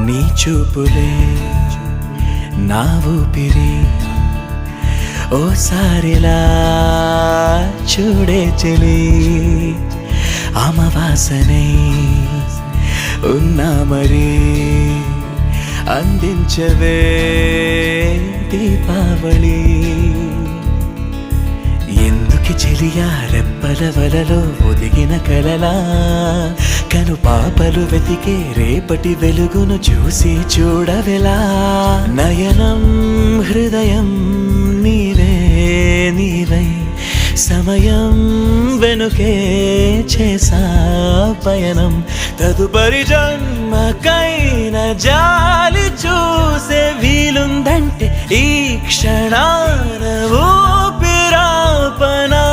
నీ చూపులే నా ఊపిరి ఓసారిలా చూడే చెలి అమవాసనే ఉన్నా మరి అందించవే దీపావళి ఎందుకి చెలియా రెప్పల వలలో ఒదిగిన కలలా కను పాపలు వెతికే రేపటి వెలుగును చూసి చూడవెలా నయనం హృదయం నీవే నీవై సమయం వెనుకే చేసా పయనం తదుపరి జన్మకైన జాలి చూసే వీలుందంటే ఈ క్షణాన ఊపిరాపనా